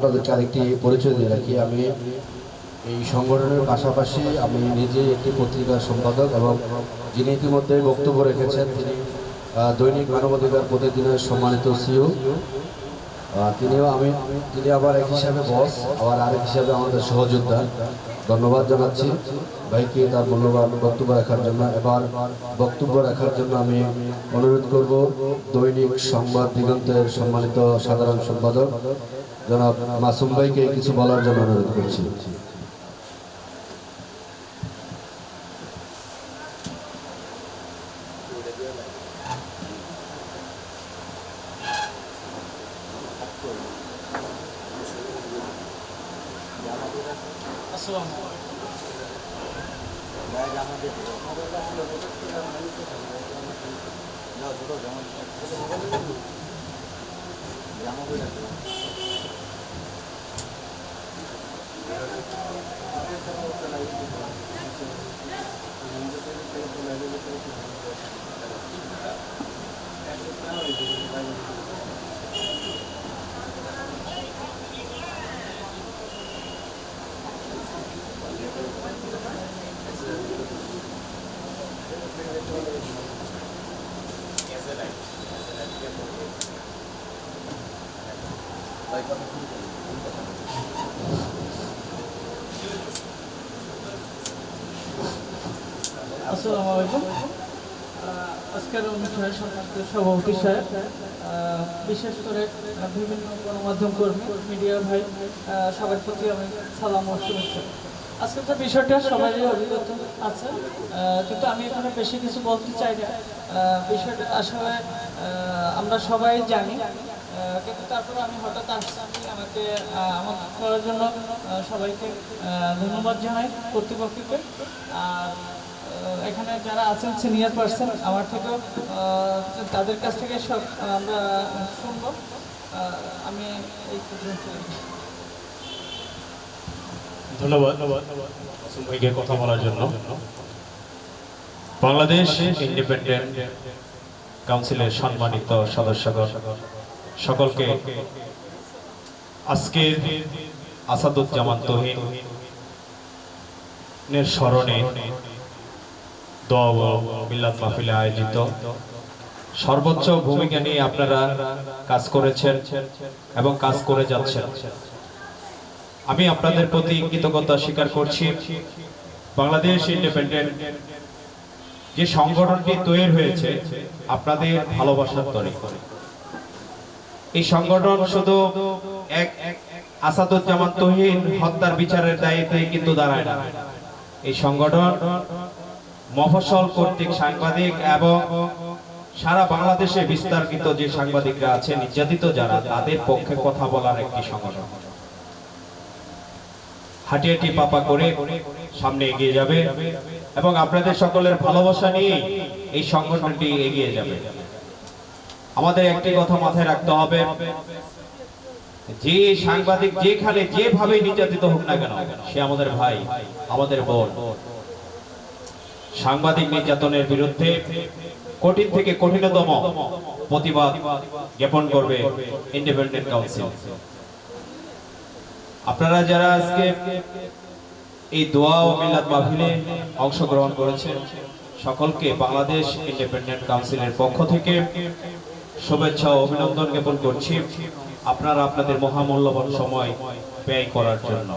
আপনাদেরকে আরেকটি পরিচয় দিয়ে রাখি। আমি এই সংগঠনের পাশাপাশি আমি নিজে একটি পত্রিকার সম্পাদক এবং যিনি ইতিমধ্যে বক্তব্য রেখেছেন তিনি দৈনিক মানবাধিকার প্রতিদিনের সম্মানিত সিও। তিনি আবার এক হিসাবে বস, আবার আরেক হিসাবে আমাদের সহযোদ্ধা। ধন্যবাদ জানাচ্ছি ভাইকে তার মূল্যবান বক্তব্য রাখার জন্য। এবার বক্তব্য রাখার জন্য আমি অনুরোধ করব দৈনিক সংবাদ দিগন্তের সম্মানিত সাধারণ সম্পাদক জনাব মাসুম ভাইকে কিছু বলার জন্য অনুরোধ করছি। আসসালামু আলাইকুম। আজকের অনুষ্ঠানের সম্মানিত সভাপতি সাহেব, বিশেষ করে বিভিন্ন গণমাধ্যম কর্মী, মিডিয়া ভাই, সবার প্রতি আমি সালাম ও শুভেচ্ছা। আজকের যে বিষয়টা সবারই অভিজ্ঞত আছে, কিন্তু আমি এখানে বেশি কিছু বলতে চাই না। বিষয়টা আসলে আমরা সবাই জানি, কিন্তু তারপরে আমি হঠাৎ আসছি, আমাকে আমন্ত্রণ করার জন্য সবাইকে ধন্যবাদ জানাই, কর্তৃপক্ষকে। আর এখানে যারা আছেন সিনিয়র পার্সন আমার থেকেও, তাদের কাছ থেকে সব আমরা শুনবো। আমি এই পর্যন্ত। ধন্যবাদ ভাইকে কথা বলার জন্য। বাংলাদেশ ইন্ডিপেন্ডেন্ট কাউন্সিলের সম্মানিত সদস্যগণ সকলকে আজকের আসাদুজ্জামান তৌহিনের স্মরণে দোয়া ও মিলাদ মাহফিলে আয়োজিত সর্বোচ্চ ভূমিকা নিয়ে আপনারা কাজ করেছেন এবং কাজ করে যাচ্ছেন। আমি আপনাদের প্রতি কৃতজ্ঞতা স্বীকার করছি। বাংলাদেশ ইন্ডিপেন্ডেন্ট যে সংগঠনটি তৈরি হয়েছে আপনাদের ভালোবাসার তরে। এই সংগঠন শুধু এক আসাদুজ্জামান তৌহিন হত্যার বিচারের দায়িত্বে কিন্তু দাঁড়ায় না। এই সংগঠন মফস্বল কর্তৃক সাংবাদিক এবং সারা বাংলাদেশে বিস্তারিত যে সাংবাদিকরা আছে, নির্যাতিত যারা, তাদের পক্ষে কথা বলার একটি সংগঠন। হাঁটিয়াটি পাপা করে সামনে এগিয়ে যাবে এবং আপনাদের সকলের ভালোবাসা নিয়ে এই সংগঠনটি এগিয়ে যাবে। আমাদের একটি কথা মাথায় রাখতে হবে, যে সাংবাদিক যেখানে যেভাবে নির্যাতিত হোক না কেন, সে আমাদের ভাই, আমাদের বোন। সাংবাদিক নির্যাতনের বিরুদ্ধে কঠিন থেকে কঠিনতম প্রতিবাদ জ্ঞাপন করবে ইন্ডিপেন্ডেন্ট কাউন্সিল। আপনারা যারা আজকে এই দোয়া ও মিলাদ মাহফিলে অংশগ্রহণ করেছেন, সকলকে বাংলাদেশ ইন্ডিপেন্ডেন্ট কাউন্সিলের পক্ষ থেকে শুভেচ্ছা ও অভিনন্দন জ্ঞাপন করছি আপনারা আপনাদের মহামূল্যবান সময় ব্যয় করার জন্য।